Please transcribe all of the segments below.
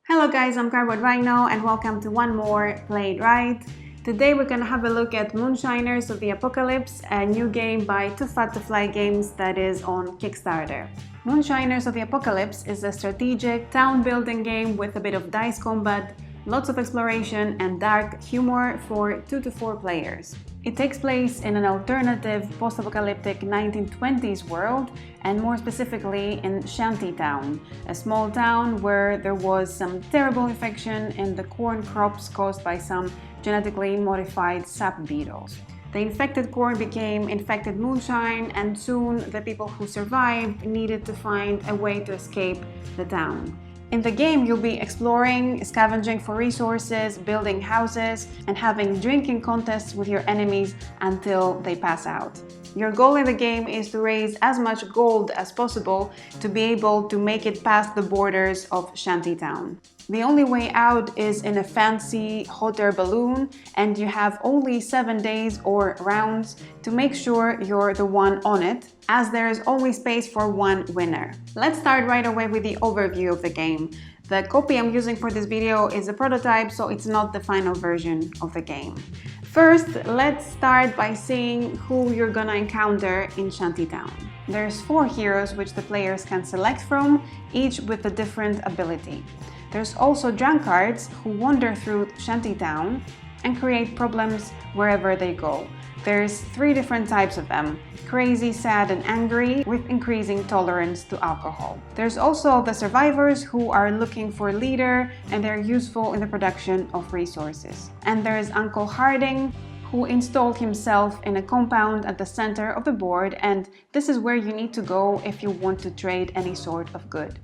Hello guys, I'm Cardboard Rhino and welcome to one more Play It Right. Today we're gonna have a look at Moonshiners of the Apocalypse, a new game by Too Fat to Fly Games that is on Kickstarter. Moonshiners of the Apocalypse is a strategic town building game with a bit of dice combat, lots of exploration and dark humor for 2 to 4 players. It takes place in an alternative post-apocalyptic 1920s world, and more specifically in Shantytown, a small town where there was some terrible infection in the corn crops caused by some genetically modified sap beetles. The infected corn became infected moonshine, and soon the people who survived needed to find a way to escape the town. In the game, you'll be exploring, scavenging for resources, building houses, and having drinking contests with your enemies until they pass out. Your goal in the game is to raise as much gold as possible to be able to make it past the borders of Shantytown. The only way out is in a fancy hot air balloon, and you have only 7 days or rounds to make sure you're the one on it, as there is only space for one winner. Let's start right away with the overview of the game. The copy I'm using for this video is a prototype, so it's not the final version of the game. First, let's start by seeing who you're gonna encounter in Shantytown. There's 4 heroes which the players can select from, each with a different ability. There's also Drunkards who wander through Shantytown and create problems wherever they go. There's 3 different types of them: crazy, sad and angry, with increasing tolerance to alcohol. There's also the Survivors who are looking for a leader and they're useful in the production of resources. And there's Uncle Harding, who installed himself in a compound at the center of the board, and this is where you need to go if you want to trade any sort of good.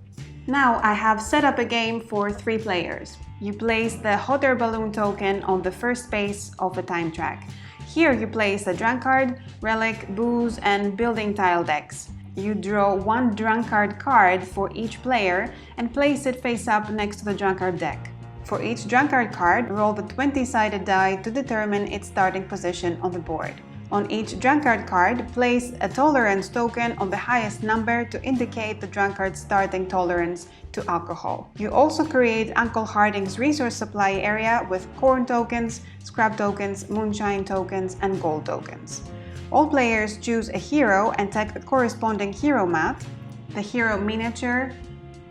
Now I have set up a game for 3 players. You place the hot air balloon token on the first space of a time track. Here you place a drunkard, relic, booze and building tile decks. You draw 1 drunkard card for each player and place it face up next to the drunkard deck. For each drunkard card, roll the 20-sided die to determine its starting position on the board. On each drunkard card, place a tolerance token on the highest number to indicate the drunkard's starting tolerance to alcohol. You also create Uncle Harding's resource supply area with corn tokens, scrap tokens, moonshine tokens, and gold tokens. All players choose a hero and take the corresponding hero mat, the hero miniature,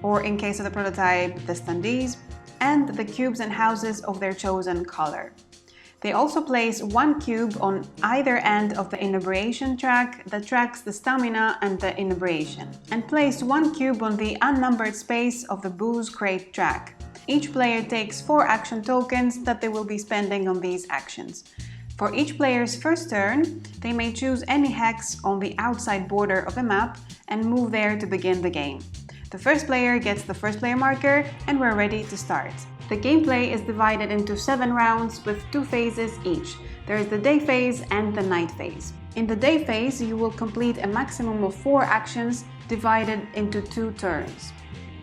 or in case of the prototype, the standees, and the cubes and houses of their chosen color. They also place 1 cube on either end of the inebriation track that tracks the stamina and the inebriation, and place 1 cube on the unnumbered space of the booze crate track. Each player takes 4 action tokens that they will be spending on these actions. For each player's first turn, they may choose any hex on the outside border of the map and move there to begin the game. The first player gets the first player marker, and we're ready to start. The gameplay is divided into 7 rounds with 2 phases each. There is the day phase and the night phase. In the day phase, you will complete a maximum of 4 actions divided into 2 turns.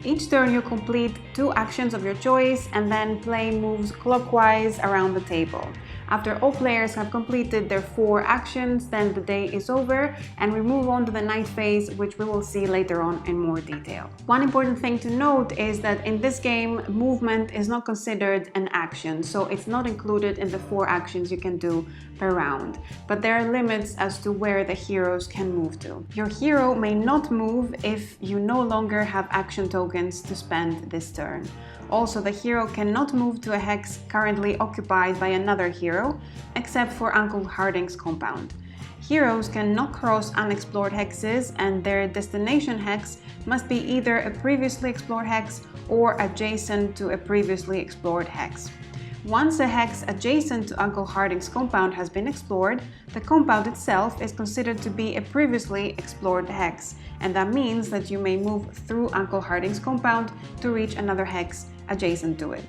Each turn you complete 2 actions of your choice and then play moves clockwise around the table. After all players have completed their 4 actions, then the day is over and we move on to the night phase, which we will see later on in more detail. One important thing to note is that in this game, movement is not considered an action, so it's not included in the 4 actions you can do per round. But there are limits as to where the heroes can move to. Your hero may not move if you no longer have action tokens to spend this turn. Also, the hero cannot move to a hex currently occupied by another hero, except for Uncle Harding's compound. Heroes cannot cross unexplored hexes, and their destination hex must be either a previously explored hex or adjacent to a previously explored hex. Once a hex adjacent to Uncle Harding's compound has been explored, the compound itself is considered to be a previously explored hex, and that means that you may move through Uncle Harding's compound to reach another hex adjacent to it.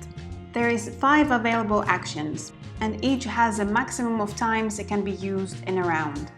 There is 5 available actions, and each has a maximum of times it can be used in a round.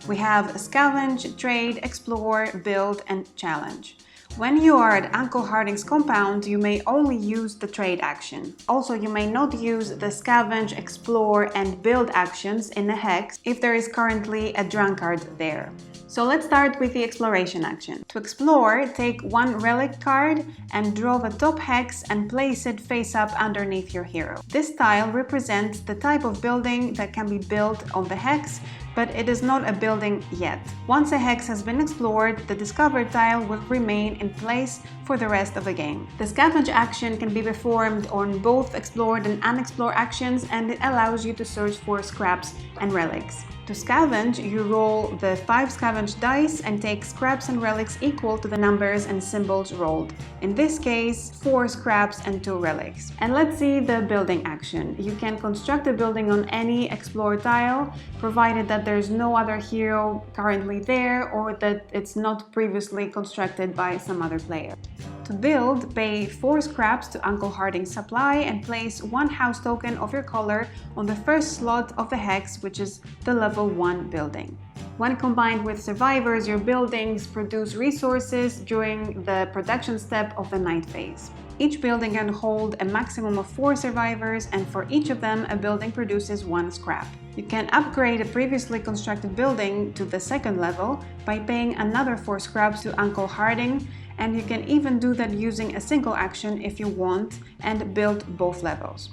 We have Scavenge, Trade, Explore, Build, and Challenge. When you are at Uncle Harding's compound, you may only use the trade action. Also, you may not use the Scavenge, Explore, and Build actions in a hex if there is currently a drunkard there. So let's start with the exploration action. To explore, take one relic card and draw the top hex and place it face up underneath your hero. This tile represents the type of building that can be built on the hex, but it is not a building yet. Once a hex has been explored, the discovered tile will remain in place for the rest of the game. The scavenge action can be performed on both explored and unexplored actions, and it allows you to search for scraps and relics. To scavenge, you roll the 5 scavenge dice and take scraps and relics equal to the numbers and symbols rolled. In this case, 4 scraps and 2 relics. And let's see the building action. You can construct a building on any explored tile, provided that there's no other hero currently there or that it's not previously constructed by some other player. To build, pay 4 scraps to Uncle Harding's supply and place 1 house token of your color on the first slot of the hex, which is the level 1 building. When combined with survivors, your buildings produce resources during the production step of the night phase. Each building can hold a maximum of 4 survivors, and for each of them, a building produces 1 scrap. You can upgrade a previously constructed building to the second level by paying another 4 scraps to Uncle Harding, and you can even do that using a single action if you want and build both levels.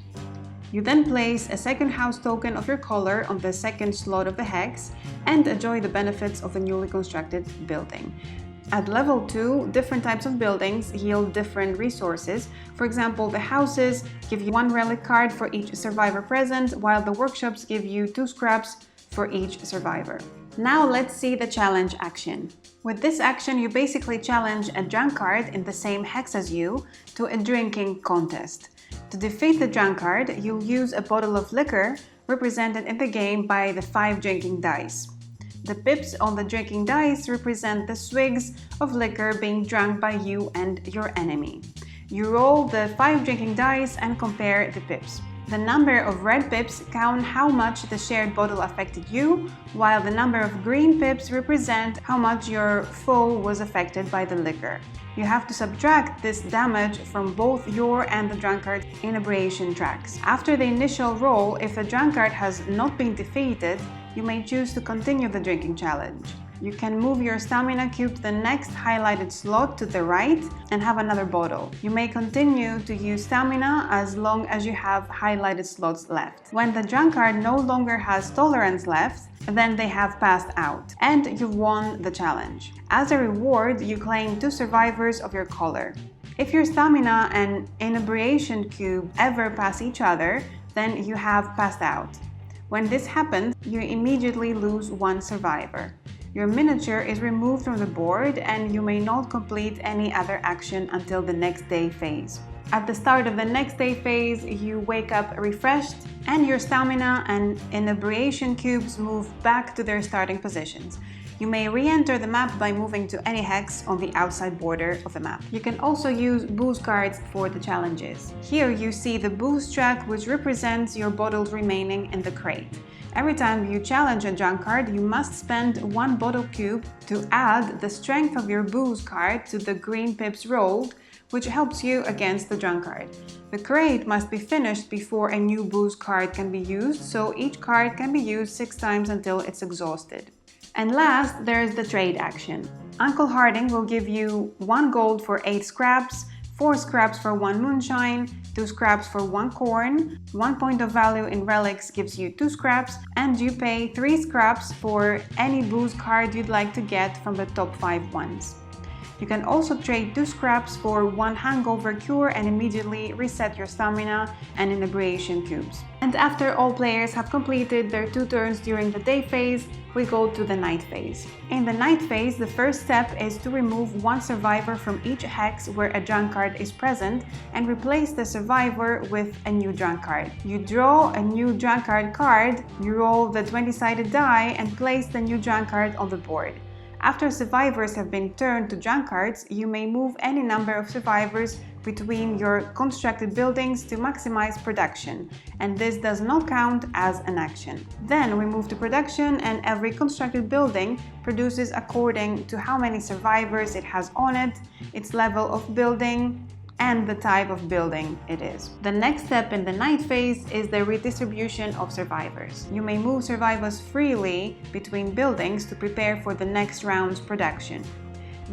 You then place a second house token of your color on the second slot of the hex and enjoy the benefits of the newly constructed building. At level 2, different types of buildings yield different resources. For example, the houses give you 1 relic card for each survivor present, while the workshops give you 2 scraps for each survivor. Now let's see the challenge action. With this action, you basically challenge a drunkard in the same hex as you to a drinking contest. To defeat the drunkard, you'll use a bottle of liquor represented in the game by the 5 drinking dice. The pips on the drinking dice represent the swigs of liquor being drunk by you and your enemy. You roll the 5 drinking dice and compare the pips. The number of red pips count how much the shared bottle affected you, while the number of green pips represent how much your foe was affected by the liquor. You have to subtract this damage from both your and the drunkard's inebriation tracks. After the initial roll, if the drunkard has not been defeated, you may choose to continue the drinking challenge. You can move your stamina cube to the next highlighted slot to the right and have another bottle. You may continue to use stamina as long as you have highlighted slots left. When the drunkard no longer has tolerance left, then they have passed out, and you've won the challenge. As a reward, you claim 2 survivors of your color. If your stamina and inebriation cube ever pass each other, then you have passed out. When this happens, you immediately lose 1 survivor. Your miniature is removed from the board and you may not complete any other action until the next day phase. At the start of the next day phase, you wake up refreshed and your stamina and inebriation cubes move back to their starting positions. You may re-enter the map by moving to any hex on the outside border of the map. You can also use booze cards for the challenges. Here you see the booze track, which represents your bottles remaining in the crate. Every time you challenge a drunkard, you must spend 1 bottle cube to add the strength of your booze card to the green pips rolled, which helps you against the drunkard. The crate must be finished before a new booze card can be used, so each card can be used 6 times until it's exhausted. And last, there is the trade action. Uncle Harding will give you 1 gold for 8 scraps, 4 scraps for 1 moonshine, 2 scraps for 1 corn, 1 point of value in relics gives you 2 scraps, and you pay 3 scraps for any booze card you'd like to get from the top 5 ones. You can also trade 2 scraps for 1 hangover cure and immediately reset your stamina and inebriation cubes. And after all players have completed their 2 turns during the day phase, we go to the night phase. In the night phase, the first step is to remove 1 survivor from each hex where a drunkard is present and replace the survivor with a new drunkard. You draw a new drunkard card, you roll the 20-sided die and place the new drunkard on the board. After survivors have been turned to drunkards, you may move any number of survivors between your constructed buildings to maximize production, and this does not count as an action. Then we move to production, and every constructed building produces according to how many survivors it has on it, its level of building, and the type of building it is. The next step in the night phase is the redistribution of survivors. You may move survivors freely between buildings to prepare for the next round's production.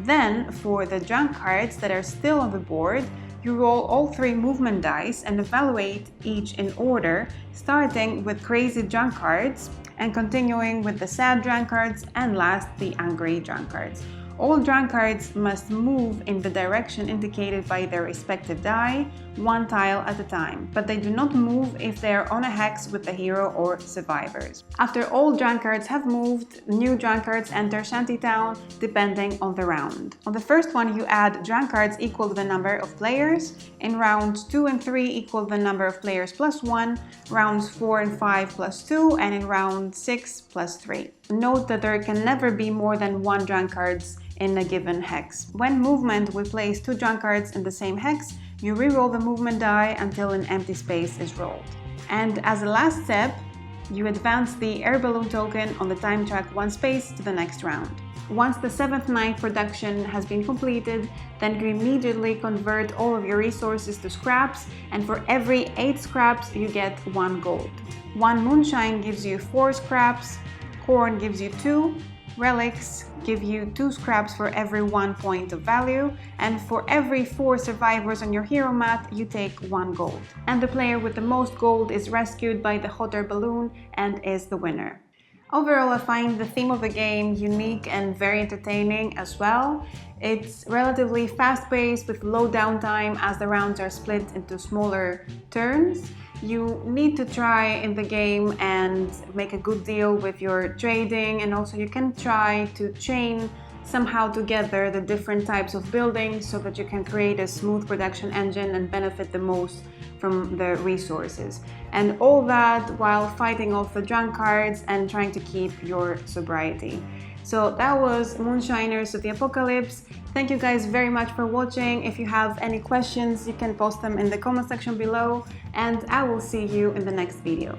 Then, for the Drunkards that are still on the board, you roll all 3 movement dice and evaluate each in order, starting with Crazy Drunkards and continuing with the Sad Drunkards and last the Angry Drunkards. All Drunkards must move in the direction indicated by their respective die, 1 tile at a time, but they do not move if they are on a hex with the hero or survivors. After all Drunkards have moved, new Drunkards enter Shantytown depending on the round. On the first one, you add Drunkards equal to the number of players. In rounds 2 and 3 equal the number of players plus 1, rounds 4 and 5 plus 2, and in round 6 plus 3. Note that there can never be more than 1 Drunkards in a given hex. When movement will place 2 Drunkards in the same hex, you reroll the movement die until an empty space is rolled. And as a last step, you advance the air balloon token on the time track 1 space to the next round. Once the 7th night production has been completed, then you immediately convert all of your resources to scraps, and for every 8 scraps you get 1 gold. 1 moonshine gives you 4 scraps, corn gives you 2, relics give you 2 scraps for every 1 point of value, and for every 4 survivors on your hero mat you take 1 gold. And the player with the most gold is rescued by the hot air balloon and is the winner. Overall, I find the theme of the game unique and very entertaining as well. It's relatively fast-paced with low downtime as the rounds are split into smaller turns. You need to try in the game and make a good deal with your trading, and also you can try to chain somehow together the different types of buildings so that you can create a smooth production engine and benefit the most from the resources. And all that while fighting off the Drunkards and trying to keep your sobriety. So that was Moonshiners of the Apocalypse. Thank you guys very much for watching. If you have any questions, you can post them in the comment section below, and I will see you in the next video.